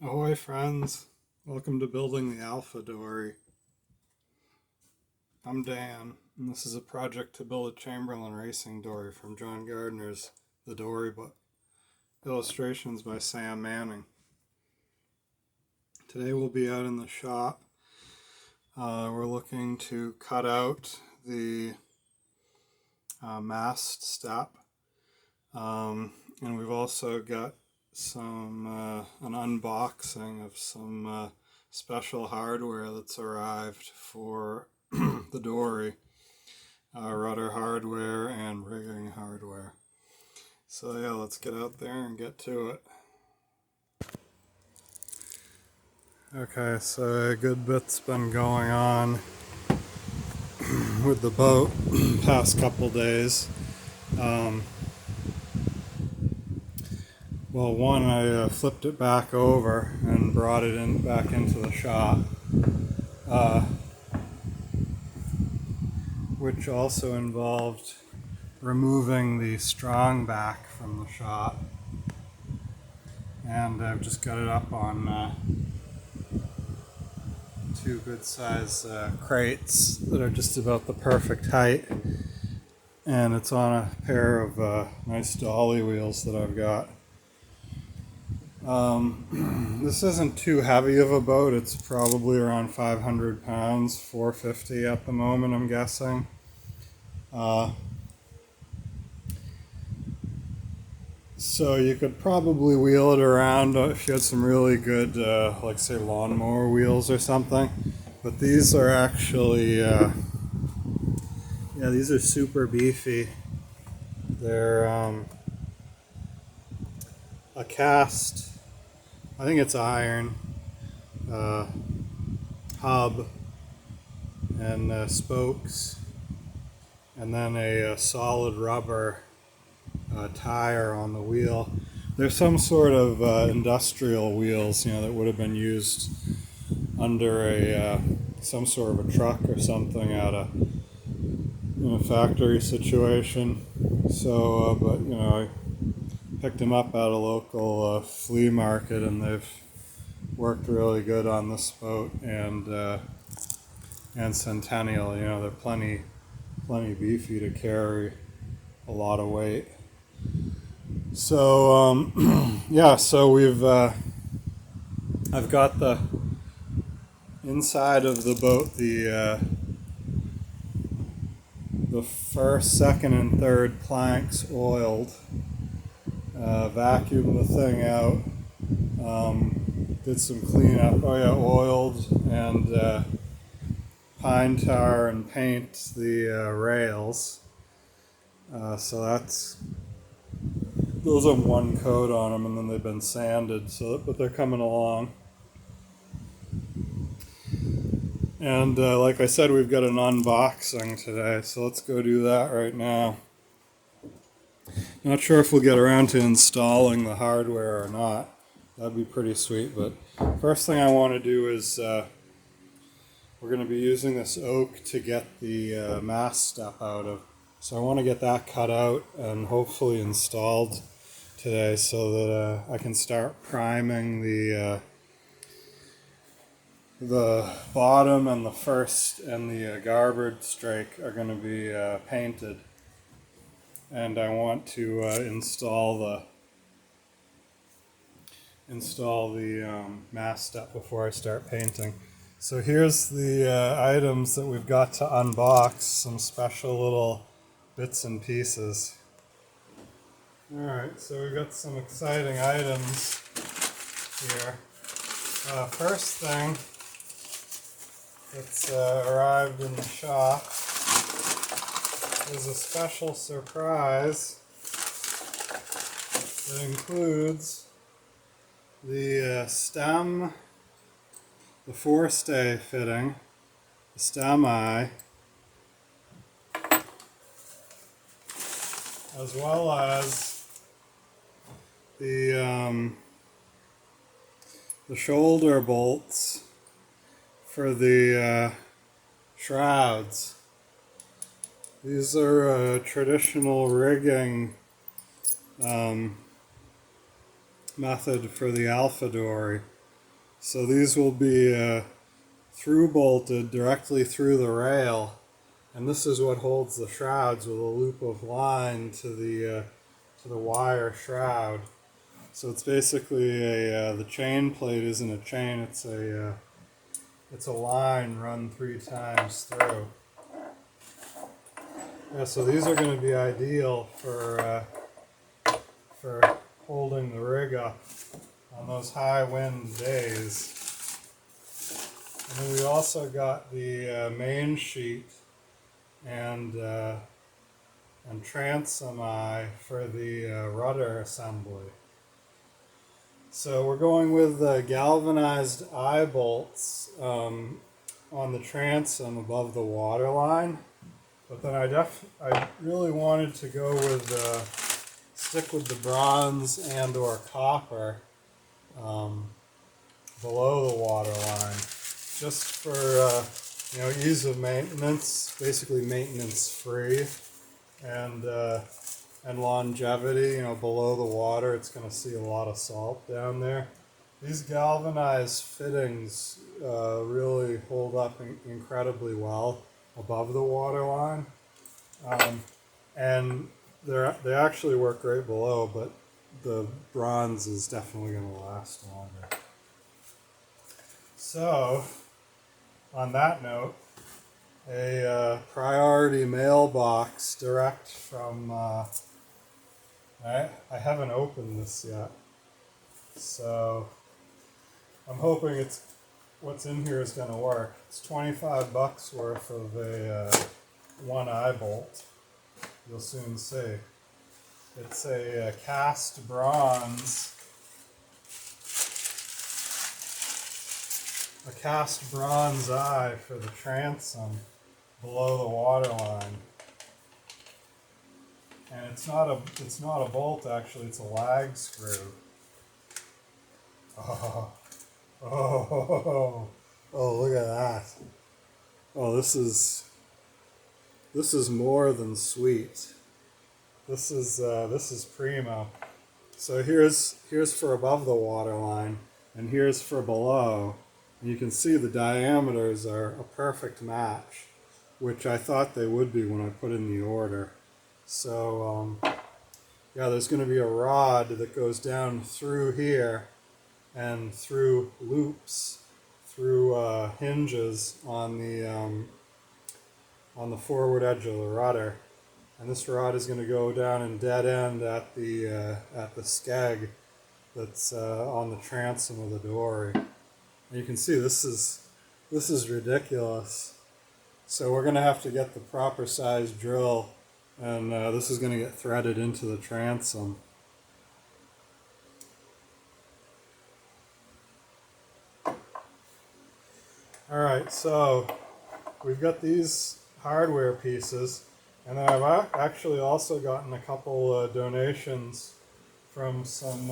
Ahoy friends, welcome to Building the Alpha Dory. I'm Dan, and this is a project to build a Chamberlain racing dory from John Gardner's The Dory Book. Illustrations by Sam Manning. Today we'll be out in the shop. We're looking to cut out the mast step, and we've also got an unboxing of some special hardware that's arrived for the dory, rudder hardware and rigging hardware. So yeah, let's get out there and get to it. Okay, so a good bit's been going on with the boat past couple days. Well, one, I flipped it back over and brought it back into the shop, which also involved removing the strong back from the shop. And I've just got it up on two good-sized crates that are just about the perfect height. And it's on a pair of nice dolly wheels that I've got. This isn't too heavy of a boat. It's probably around 500 pounds, 450 at the moment, I'm guessing. So you could probably wheel it around if you had some really good, like say lawnmower wheels or something. But these are actually, these are super beefy. They're a cast, I think it's iron, hub and spokes, and then a solid rubber tire on the wheel. There's some sort of industrial wheels, that would have been used under some sort of a truck or something in a factory situation. So, but I picked them up at a local flea market, and they've worked really good on this boat and Centennial. They're plenty beefy to carry a lot of weight. So so we've I've got the inside of the boat, the first, second, and third planks oiled. Vacuumed the thing out, did some cleanup. Oiled and pine tar and paint the rails. So those have one coat on them, and then they've been sanded. But they're coming along. And like I said, we've got an unboxing today, so let's go do that right now. Not sure if we'll get around to installing the hardware or not. That'd be pretty sweet, but first thing I want to do is we're going to be using this oak to get the mast step out of. So I want to get that cut out and hopefully installed today so that I can start priming the bottom and the first and the garboard strake are going to be painted. And I want to install the mast step before I start painting. So here's the items that we've got to unbox, some special little bits and pieces. Alright, so we've got some exciting items here. First thing that's arrived in the shop is a special surprise that includes the stem, the forestay fitting, the stem eye, as well as the shoulder bolts for the shrouds. These are traditional rigging method for the Alpha Dory. So these will be through bolted directly through the rail, and this is what holds the shrouds with a loop of line to the wire shroud. So it's basically the chain plate isn't a chain; it's a line run 3 times through. Yeah, so these are going to be ideal for holding the rig up on those high wind days. And then we also got the main sheet and transom eye for the rudder assembly. So we're going with galvanized eye bolts on the transom above the water line. But then I really wanted to go with stick with the bronze and or copper below the water line, just for ease of maintenance, basically maintenance free, and longevity. Below the water, it's going to see a lot of salt down there. These galvanized fittings really hold up incredibly well above the water line, and they actually work great below, but the bronze is definitely going to last longer. So, on that note, a priority mailbox direct from, I haven't opened this yet, so I'm hoping what's in here is going to work. It's $25 worth of a one eye bolt. You'll soon see. It's a cast bronze eye for the transom below the water line. And it's not a bolt, actually, it's a lag screw. Oh, look at that. Oh, this is more than sweet. This is primo. So here's for above the water line, and here's for below. And you can see the diameters are a perfect match, which I thought they would be when I put in the order. So yeah, there's going to be a rod that goes down through here and through loops, through hinges on the forward edge of the rudder. And this rod is going to go down and dead end at the skeg that's on the transom of the dory. And you can see this is ridiculous. So we're going to have to get the proper size drill, and this is going to get threaded into the transom. Alright, so we've got these hardware pieces, and then I've actually also gotten a couple donations from some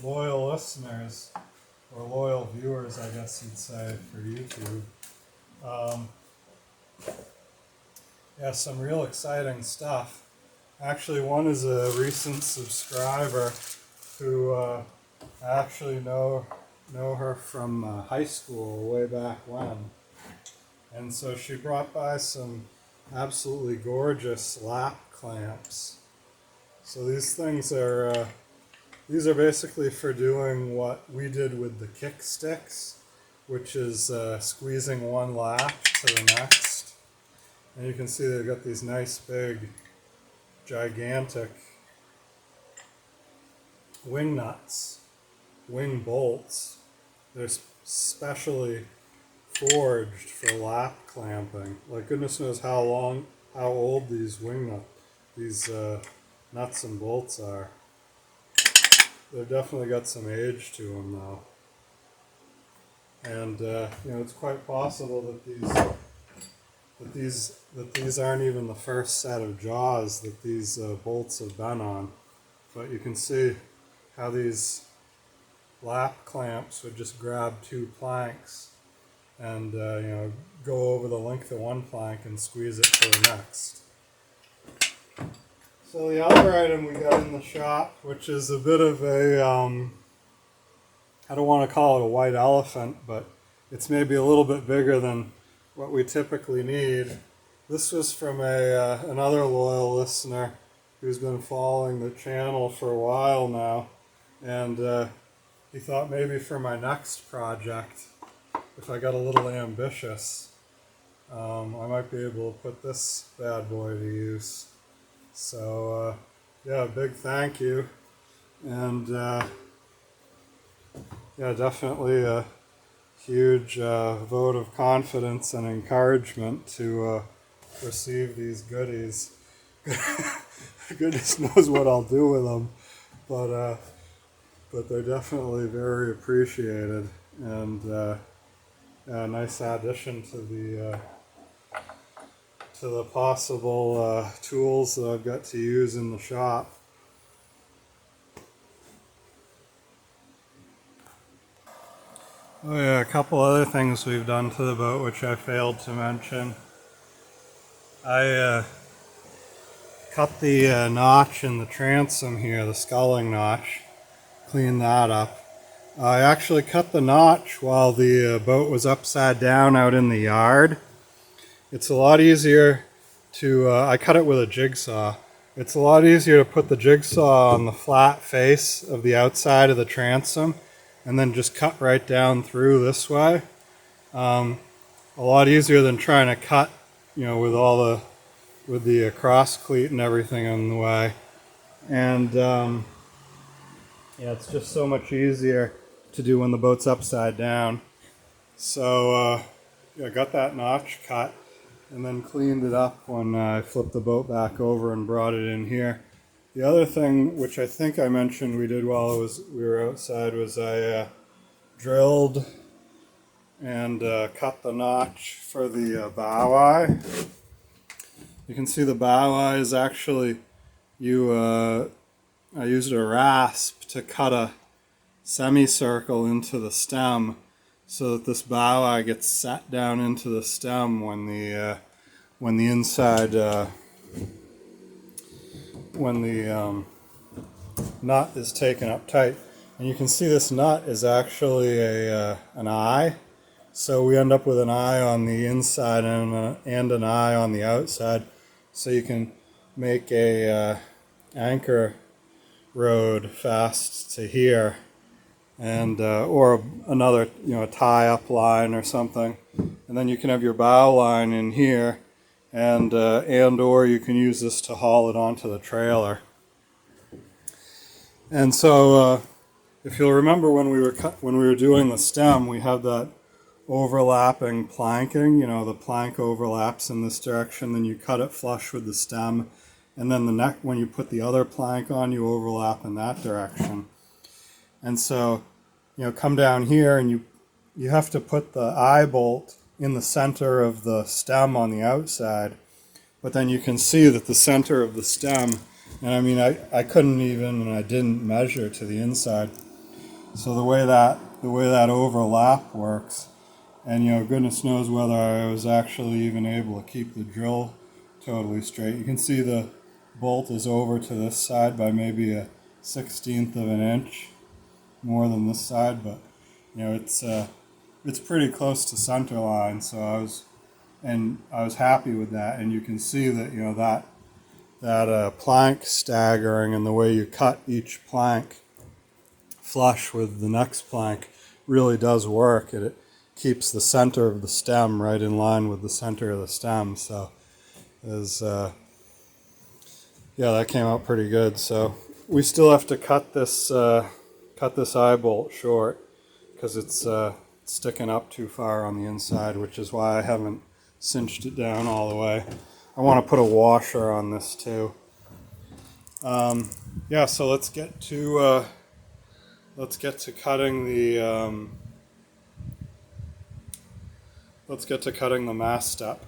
loyal listeners, or loyal viewers, I guess you'd say, for YouTube. Yeah, some real exciting stuff. Actually, one is a recent subscriber who I actually know her from high school way back when. And so she brought by some absolutely gorgeous lap clamps. So these things are basically for doing what we did with the kick sticks, which is squeezing one lap to the next. And you can see they've got these nice big, gigantic wing nuts, wing bolts. They're specially forged for lap clamping. Like goodness knows how old these nuts and bolts are. They've definitely got some age to them though. And it's quite possible that these aren't even the first set of jaws that these bolts have been on. But you can see how these lap clamps would just grab 2 planks and go over the length of one plank and squeeze it to the next. So the other item we got in the shop, which is a bit of a I don't want to call it a white elephant, but it's maybe a little bit bigger than what we typically need. This was from another loyal listener who's been following the channel for a while now, and he thought maybe for my next project, if I got a little ambitious, I might be able to put this bad boy to use. So yeah, big thank you, and yeah, definitely a huge vote of confidence and encouragement to receive these goodies. Goodness knows what I'll do with them, but they're definitely very appreciated, and a nice addition to the possible tools that I've got to use in the shop. Oh yeah, a couple other things we've done to the boat which I failed to mention. I cut the notch in the transom here, the sculling notch, cleaned that up. I actually cut the notch while the boat was upside down out in the yard. It's a lot easier to, I cut it with a jigsaw. It's a lot easier to put the jigsaw on the flat face of the outside of the transom and then just cut right down through this way. A lot easier than trying to cut, with the cross cleat and everything in the way. And yeah, it's just so much easier to do when the boat's upside down. So yeah, I got that notch cut and then cleaned it up when I flipped the boat back over and brought it in here. The other thing, which I think I mentioned we did while we were outside, was I drilled and cut the notch for the bow eye. You can see the bow eye is actually, I used a rasp to cut a semicircle into the stem so that this bow eye gets set down into the stem when the inside, when the nut is taken up tight. And you can see this nut is actually an eye. So we end up with an eye on the inside and an eye on the outside. So you can make a anchor road fast to here, and or another, a tie-up line or something. And then you can have your bow line in here, and or you can use this to haul it onto the trailer. And so if you'll remember when we were doing the stem, we have that overlapping planking. The plank overlaps in this direction, then you cut it flush with the stem, and then the neck, when you put the other plank on, you overlap in that direction. And so, come down here, and you have to put the eye bolt in the center of the stem on the outside, but then you can see that the center of the stem, and I mean, I couldn't even, and I didn't measure to the inside. So the way that overlap works, and goodness knows whether I was actually even able to keep the drill totally straight. You can see the bolt is over to this side by maybe a 1/16 of an inch more than this side, but it's pretty close to center line. So I was happy with that, and you can see that that plank staggering and the way you cut each plank flush with the next plank really does work. It keeps the center of the stem right in line with the center of the stem. So yeah, that came out pretty good. So we still have to cut this eye bolt short because it's sticking up too far on the inside, which is why I haven't cinched it down all the way. I want to put a washer on this too. Yeah, so let's get to cutting the mast step.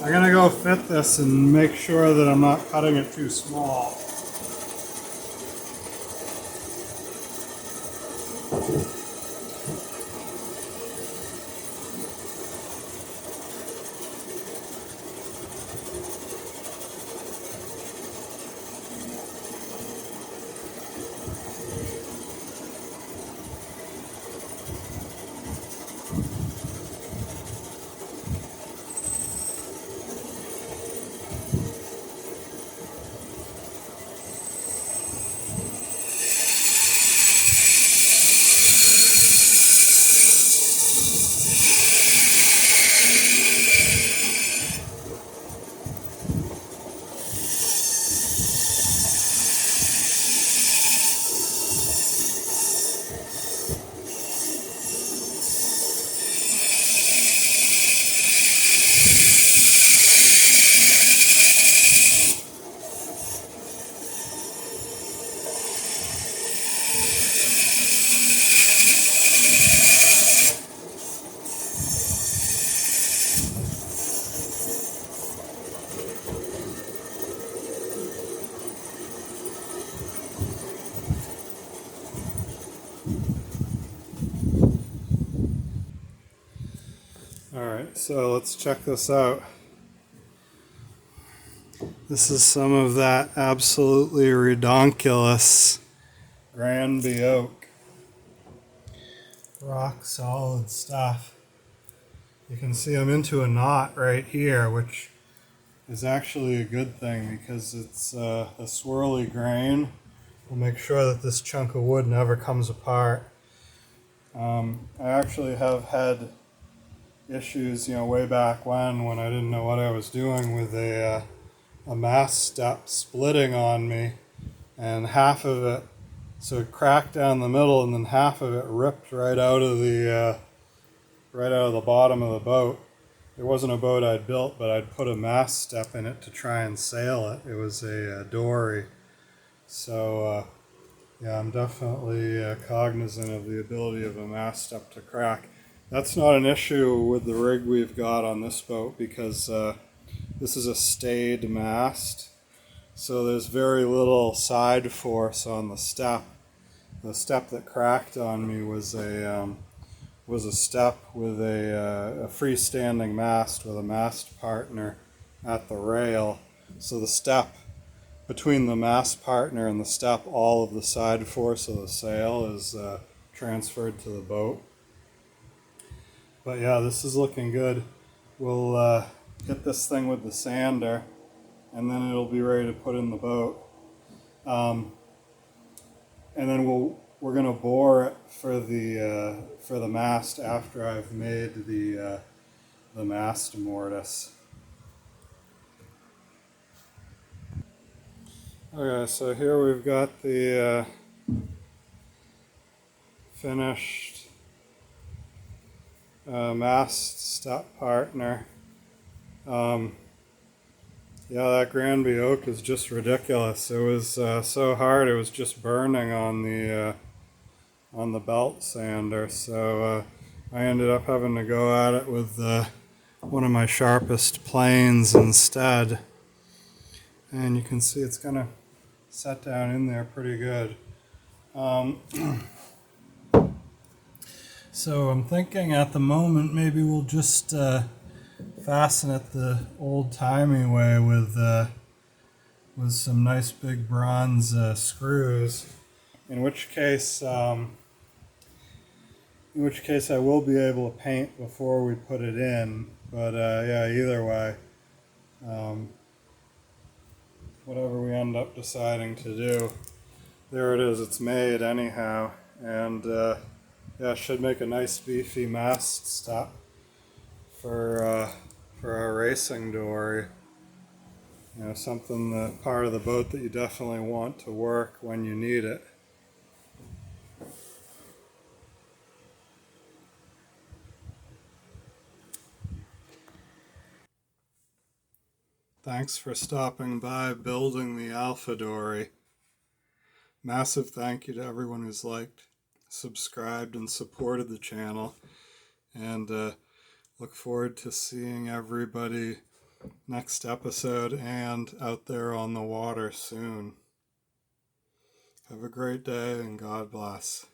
I'm gonna go fit this and make sure that I'm not cutting it too small. Alright, so let's check this out. This is some of that absolutely redonkulous Granby Oak. Rock solid stuff. You can see I'm into a knot right here, which is actually a good thing because it's a swirly grain. We'll make sure that this chunk of wood never comes apart. I actually have had issues, way back when I didn't know what I was doing with a mast step splitting on me, and half of it, so it cracked down the middle, and then half of it ripped right out of the bottom of the boat. It wasn't a boat I'd built, but I'd put a mast step in it to try and sail it. It was a dory. So yeah, I'm definitely cognizant of the ability of a mast step to crack. That's not an issue with the rig we've got on this boat because this is a stayed mast. So there's very little side force on the step. The step that cracked on me was a step with a freestanding mast with a mast partner at the rail. So the step between the mast partner and the step, all of the side force of the sail is transferred to the boat. But yeah, this is looking good. We'll hit this thing with the sander, and then it'll be ready to put in the boat. And then we're gonna bore it for the mast after I've made the mast mortise. Okay, so here we've got the finished mast step partner. Yeah, that Granby Oak is just ridiculous. It was so hard; it was just burning on the belt sander. So I ended up having to go at it with one of my sharpest planes instead. And you can see it's gonna set down in there pretty good. So I'm thinking at the moment maybe we'll just fasten it the old-timey way with some nice big bronze screws. In which case I will be able to paint before we put it in. But yeah, either way, whatever we end up deciding to do, there it is. It's made anyhow, and yeah, should make a nice beefy mast step for our racing dory. Something that part of the boat that you definitely want to work when you need it. Thanks for stopping by building the Alpha Dory. Massive thank you to everyone who's liked, subscribed, and supported the channel. And look forward to seeing everybody next episode and out there on the water soon. Have a great day and God bless.